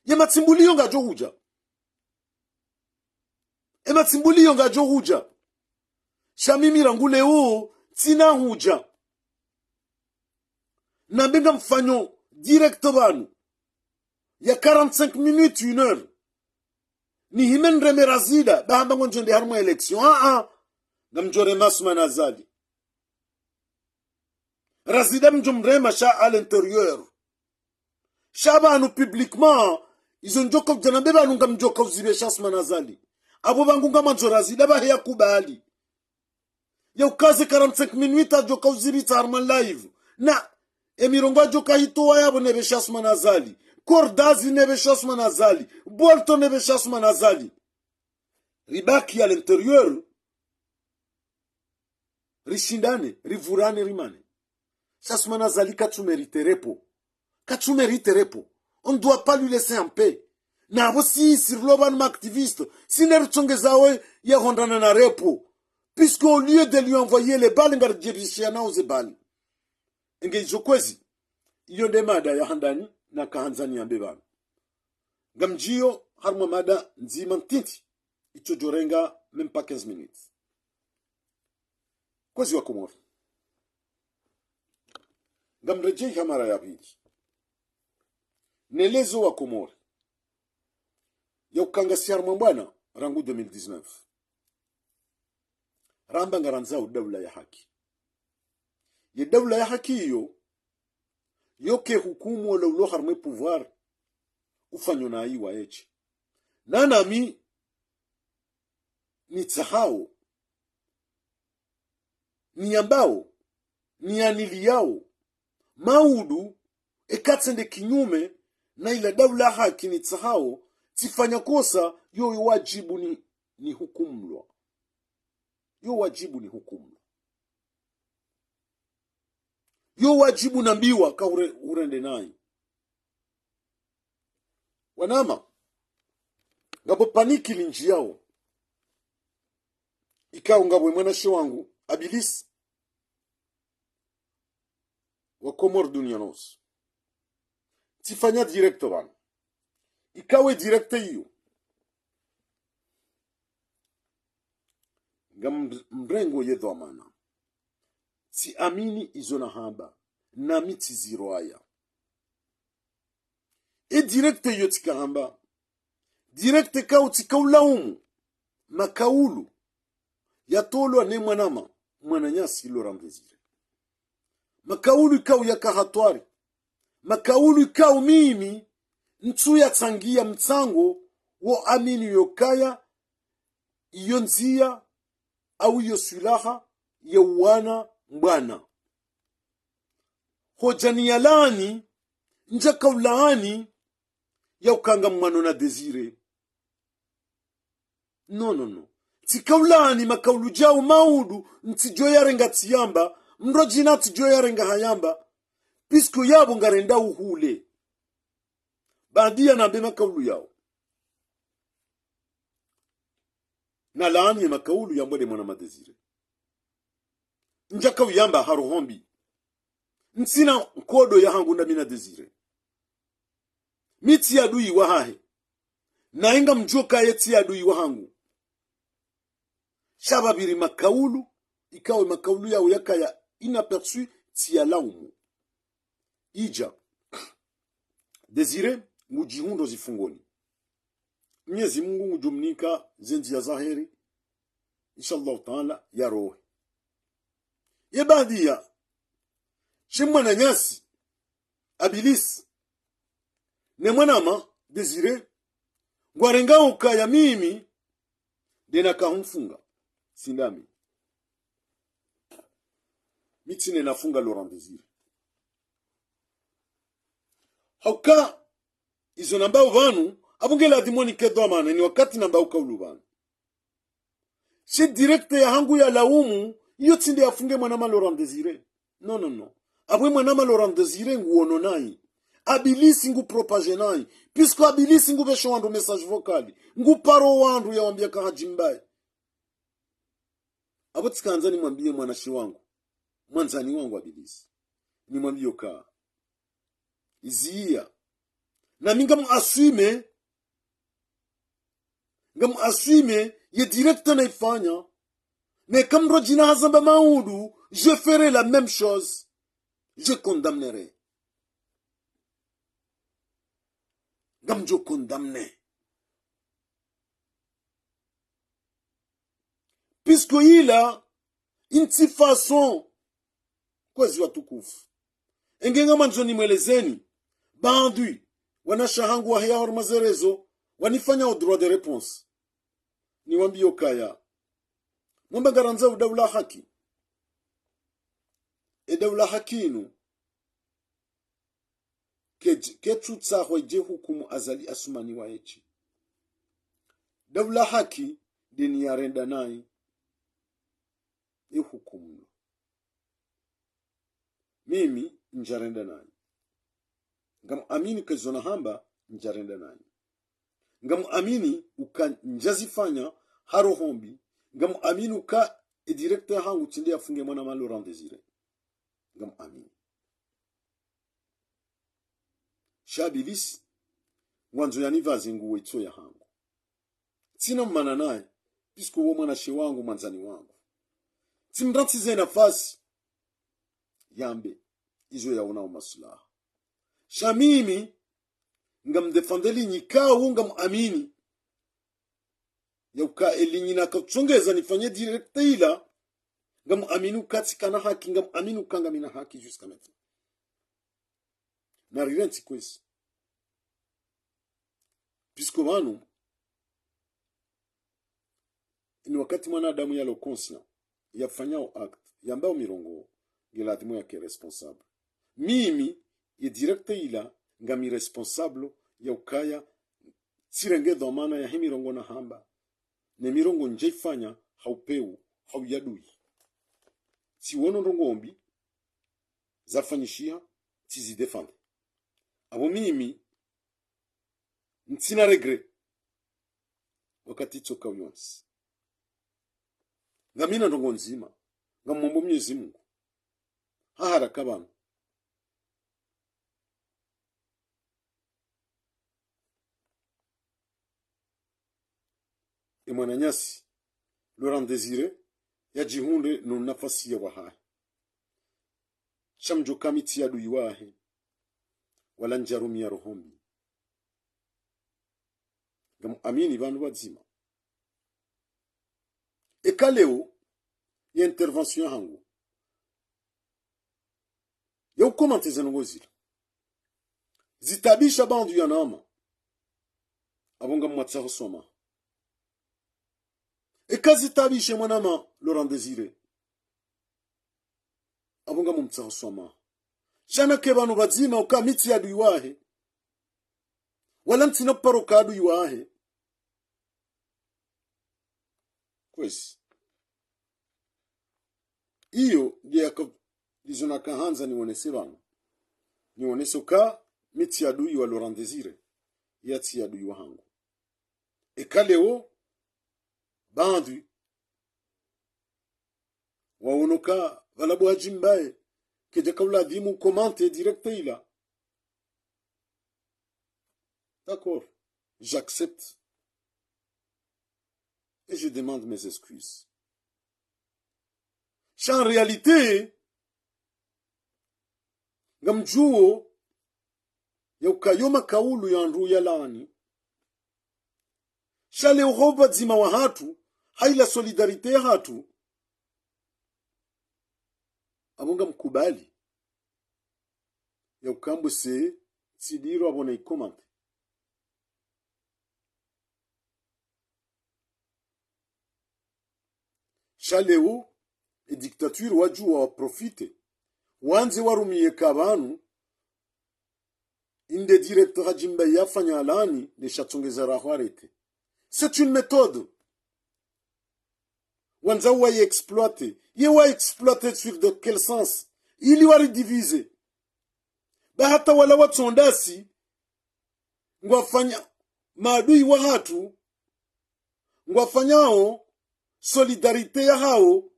Ye matimbuli yonga johuja. Matimbuli yonga johuja. Shamimi rangule huu, tina huja. Nambenga mfanyo directo banu. Ya 45 minutes, 1 heure. Ni himen reme razida, bahamba ngonjonde harmo eleksyon. Gamjore Asmanazali. Razida mjomrema sha à l'intérieur. Shabanu publiquement, ils ont joko janambe banu gamjoko zibe sha Asmanazali. Abo bangu ngamanjo razida bahe ya kubali. Yau kaze 45 minutes ajoka uzibita harman live. Na emirongo ajoka hitowa yabo nebesha Asmanazali. Kordazi nebesha Asmanazali. Bolto nebesha Asmanazali. Ribaki à l'intérieur. Rishindane, rivurane rimane. Asmanazali katumerite repo. Katumerite repo. On ne doit pas lui laisser en paix. Na vosi sirloban activiste. Sineruchongezawe ya rondana na repo. Puisqu'au lieu de lui envoyer les balles, il a aux balles. Nge jokwezi. Iyo mada ya handani na kahanzani ya mbebana. Gamjio harma mada nzima ntinti. Icho jorenga même pas 15 minutes. Kwezi wa Komori. Gamrejei kamara ya pili. Nelezo wa Komori. Ya ukangasi harma mbwana rangu 2019. Ramba ngaranzao dawla ya haki. Ye dawla ya haki hiyo yoke hukumu wala ulo harme pouvoir ufanyo na iwa eche. Nanami ni tsahao ni ambao ni anili yao maudu ekatsende kinyume na ila dawla haki ni tsahao tifanya kosa yo wajibu ni hukumlwa. Yo wajibu ni hukumu. Yo wajibu nambiwa ka urende nai. Wanama. Ngabo paniki linji yao. Ikao ngabo mwana shi wangu. Abilis. wa Komor dunianos. Tifanya directo bana. Ikawe directe hiyo. Mrengo yedo amana. Si amini izona hamba. Nami tiziro aya. E directe hiyo tika hamba. Directe kao tika ulaumu. Makaulu. Yatolo ane mwanama. Mwananyasi ilo Ramdesire. Makaulu ikau yaka hatwari. Makaulu ikau mimi. Ntu ya tangia mtango. Wo amini yokaya. Iyo nzia. Au iyo sulaha. Ya wana mbwana. Hojani yalani. Nja kaulaani. Ya ukanga mwano na Desire. No. Tikaulani makaulu jau maudu. Ntijoya renga tiyamba. Mrojina tijoya renga hayamba. Pisko yabo ngarenda uhule. Badia na be makaulu yao. Na laani ya makaulu ya mwede mwana Desire. Njaka uyamba harohombi. Nsina kodo ya hangu ndamina Desire. Miti adui wahahe. Na inga mjoka yeti adui wahangu. Shababiri makaulu. Ikawe makaulu yao yaka ya inaperçu tia laumu. Ija. Desire mujihundo zifungoni. Mwenyezi Mungu mujumnika zenzi ya zahiri. Inshallah ta'ala ya rohe. Yebadia. Shemwana nyasi. Abilis. Ne mwanama Desire. Ngwarenga ukaya mimi. Dena kahumfunga. Sindami. Mitine nafunga Laurent Desire. Hauka. Izo nambao vanu. Abungela dimoni kedo amana. Ni wakati nambao kaulu vanu. She directe ya hangu ya laumu. Iyo tinde afunge mwanama Laurent Desire. No. Abwe mwanama Laurent Desire nguono nai. Abilisi ngu propage nai. Pisko abilisi ngu vesho wandu message vocali. Ngu paro wandu ya wambia kahajimbai. Abo tikanza ni mwambie mwanashi wangu. Mwanzani wangu abilisi. Ni mwambie kaa. Iziia. Na minga muaswime. Nga assume ye directe na ifanya. Mais comme Rodina Hazamba Maoudou, je ferai la même chose. Je condamnerai. Gam je condamne. Puisque il a une petite façon. Quoi ziwa tukufu. Engenga manzoni mwelezeni. Bandui. Wanashahangu wa hea hormazerezo. Wanifanya au droit de réponse. Niwambi yokaya. Mwamba garanza udawla haki. E dawla hakinu. Ketu tsahwe je hukumu azali asumani wa echi. Dawla haki deni ya renda nai. E hukumu. Mimi njarenda nai. Ngam amini kezona hamba njarenda nai. Ngam amini uka njazifanya haro hombi. Ngam amini uka e directeur hangu tinde afunge mwana ma Laurent Desire. Ngam amini. Shabilis mwanzo yani vazi ngu weto ya hangu. Tina mmana nae. Pisko uo mwana she wangu manzani wangu. Timrantize nafasi. Yambe. Izo ya unao masulaha. Shamimi. Ngam defendeli nyikao ngam amini. Yauka elinyina katsongeza nifanye directe ila. Ngam aminu katika na haki. Ngam aminu kanga mina haki jusqu'à maintenant. Na rirenti kwezi. Pisko manu. Ni wakati mwanadamu yalo conscient. Yafanyao act. Yambao mirongo. Geladimu yake responsable. Mimi. Ye directe ila. Ngami responsable. Ya ukaya sirenge dhamana ya himirongo na hamba. Ne mirongo njeifanya haupeu, hauyadui. Si wono rongo zafanyishia, tizi defende. Abo mimi, ntina regret. Wakati toka uyonsi. Ngamina rongo nzima. Ngamombo Mwenyezi Mungu. Hahara kabano. mwananyasi Laurent Désiré ya jihunde no nafasi ya wahahe chamjo kamiti ya duiwahe wala njarumi ya rohombi gamu amini bandu wazima ekaleo ya intervention hangu ya ukomante zanongozila zitabisha bandu ya nama abonga mwatsaho soma ekazitabishe mwanama Laurent Désiré abonga mumtsaho soma shana ke banu bazima ukamiti ya duiwahe wala ntina paro kadu yuahe kwesi iyo ndiyo dizona kahanza niwonese banu niwonese uka miti ya dui wa Laurent Désiré yati ya dui wa hangu ekaleo bandu waonoka valabu hajimbaye keja kaula dimu komante directe ila. D'accord, j'accepte et je demande mes excuses. En réalité, ngamjuo ya ukayoma kaulu ya nru ya lani shale uhoba zima wa hatu haila solidarite ya hatu abonga mkubali ya ukambu se sidiro abona ikomante shaleu e dictature wajua waprofite wanze warumiye kabanu inde directeur hajimba yafanya alani ne chatongeza rahwarete. C'est une méthode wanza wa exploiter ye wa exploiter sur de quel sens ili wari diviser ba hata wala watsondasi ngwafanya maadui wa hatu ngwafanyao solidarité ya hao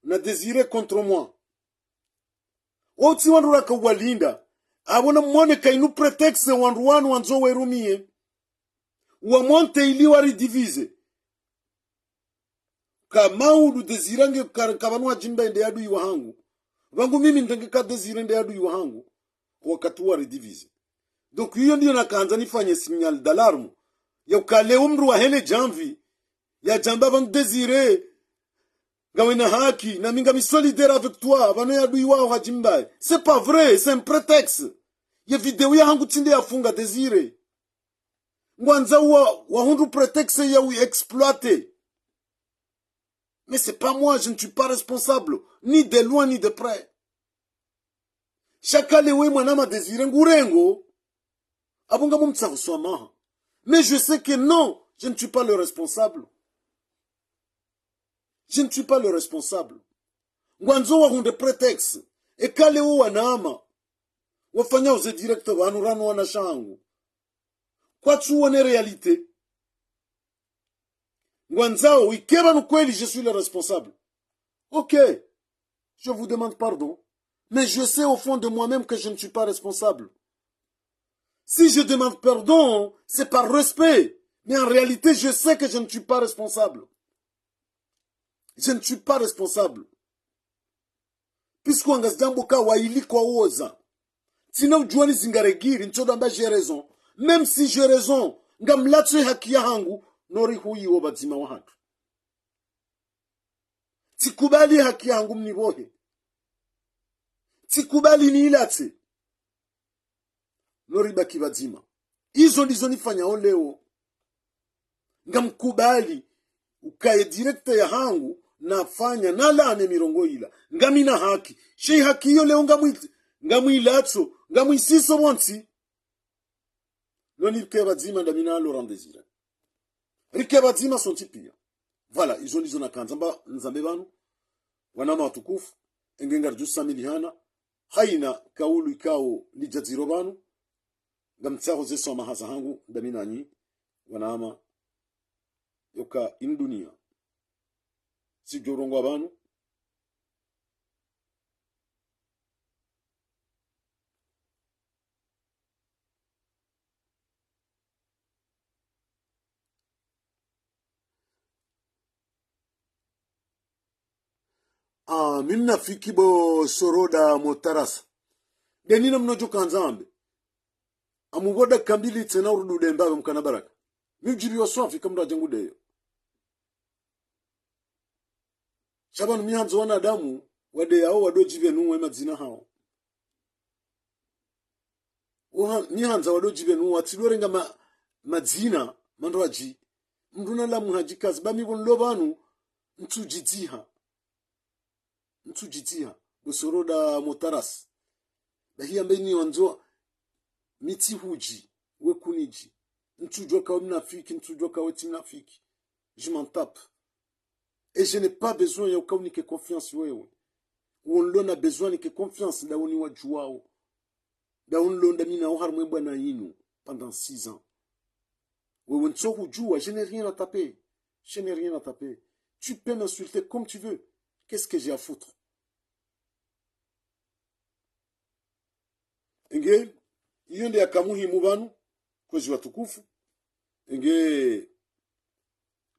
na Désiré contre moi oti wandu raka walinda abona mwone kainu pretexe wandu wanu wanzo werumie wa monte ili wari divise kama udu Désiré nge kabanu ajimba ende adui wa hangu vangu mimi ndenge ka Désiré ende adui wa hangu wakati wari divise. Donc hiyo ndio nakaanza nifanye signal d'alarme ya ukale umru wa hele janvi ya jamba bang Désiré gawena haki na minga mi solidaire avec toi vano ya adui wao hajimba. C'est pas vrai, c'est un prétexte. Ye video ya hangu tinde ya funga Désiré ngwanza wa hundu prétexte ya oui exploiter. Mais c'est pas moi, je ne suis pas responsable ni de loin ni de près. Chaka lewe mwanama Désiré ngurengo abonga mumtsaho swamaha. Mais je sais que non, je ne suis pas le responsable. Je ne suis pas le responsable. Ngwanzo wa hunde prétexte ekale wo wanama wafanya uze direct wanu rano wana shangu kwa tuone réalité ngwanzao ikeba nukweli je suis le responsable. Ok, je vous demande pardon, mais je sais au fond de moi-même que je ne suis pas responsable. Si je demande pardon, c'est par respect, mais en réalité je sais que je ne suis pas responsable. Je ne suis pas responsable. Puisque ngazamboka wa iliko oza sina ujuani zingaregiri nchodo amba j'ai raison. Même si j'ai raison ngamlatwe haki ya hangu nori huyi wo bazima wa hatu tikubali haki yangu mnibohe tikubali ni ilatse nori baki bazima. Hizo ndizo nifanya leo ngamkubali ukaye direct ya hangu nafanya nalane mirongo ila ngamina haki shei haki hiyo leo ngamwilatso ngamwisiso monsi noni ke bazima ndamina Laurent Désiré rike bazima sonti pia. Voilà, izo ndizo nakanzamba nzambe banu wanama watukufu engenga rjusa milihana haina kaulu ikao lijaziro banu ngamtsaho zeso mahaza hangu ndamina nyi wanama yoka indunia si jorongo banu minna fiki bo soroda motarasa denina mnojo kanzambe amuboda kambili tena urudu dembabe mkana baraka mijiri wa swafi kamra jangu deyo shabanu mihanzo wanadamu wade yao wadojibe nuwe madzina hao mihanza wadojibe nuwe watilorenga madzina mandoaji mnduna la muhajikazi bami bonlo banu ntujitiha busoroda motaras bahia mbeni wanzo miti huji wekuniji ntujwa ka mnafiki ntujwa ka weti mnafiki je m'en tape et je n'ai pas besoin ya ukaunike confiance wewe wonlo na besoin ni que confiance da woni wajuao da wonlo ndamina o harmwe bwana yinu pendant 6 ans wewe ntso hujua je n'ai rien à taper tu peux m'insulter comme tu veux. Qu'est-ce que j'ai à foutre? Enge, iyo ndi akamuhimu banu kwezi watukufu. Enge,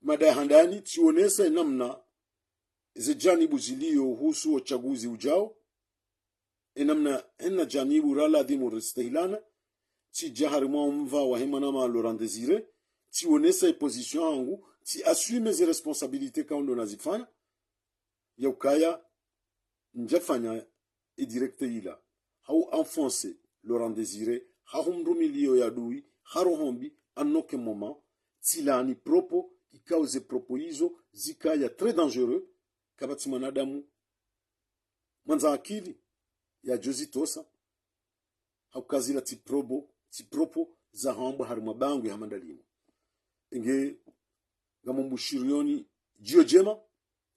mada handani tionesa namna ze janibu zilio husu uchaguzi ujao. Namna enna janibu rala dimu restahilana. Ti jahari mwa wa hemana ma Laurent Désiré. Tionesa position angu. Ti assume ze responsabilités kaundo nazifanya. Yaukaya njafanya e directe ila hau enfoncé Laurent Désiré hahumrumilio ya dui harohombi anoke moment tilani propo ikauze propo hizo zikaya très dangereux kabati manadamu manza akili ya Jozi Tosa haukazila tipropo za hamba harima bangu ya mandalimo enge gamumbushirioni jio jema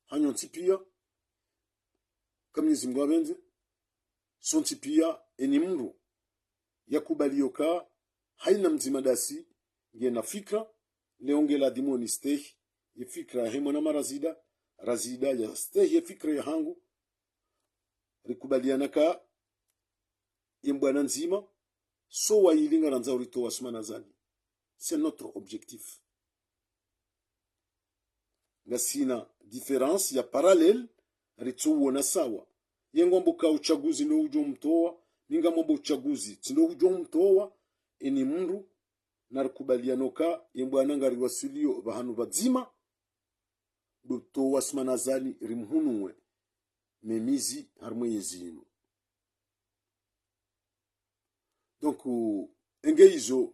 hanyon tipia Mwenyezi Mungu abenze sonti pia enimru yakubalioka haina mzima dasi ngena fikra leongela dimoni steh ye fikra hemo na razida ya steh ye fikra ya hangu rikubaliana ka yembwana nzima so wailinga ranza urito wasmana zani c'est notre objectif ngasina différence ya parallèle ritsuwona sawa yengombo ka uchaguzi ndo ujo mtoa ninga mombo uchaguzi ndo ujo mtoa eni mndu narikubaliano ka yembwana ngari wasilio bahanu bazima do wasmana zali rimhunwe memizi harmwe yezino donc enge izo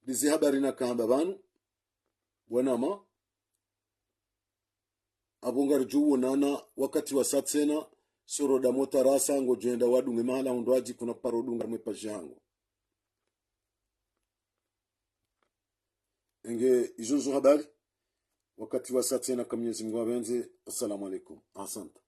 dizi habari na kamba banu wanama abongar juwo nana wakati wa satsena soroda motarasa ngo jenda wadunge mahala ondwaji kuna parodunga mwepajango enge izo habari wakati wa satsena kamnyezi Mungu abenze. Assalamu alaikum, asante.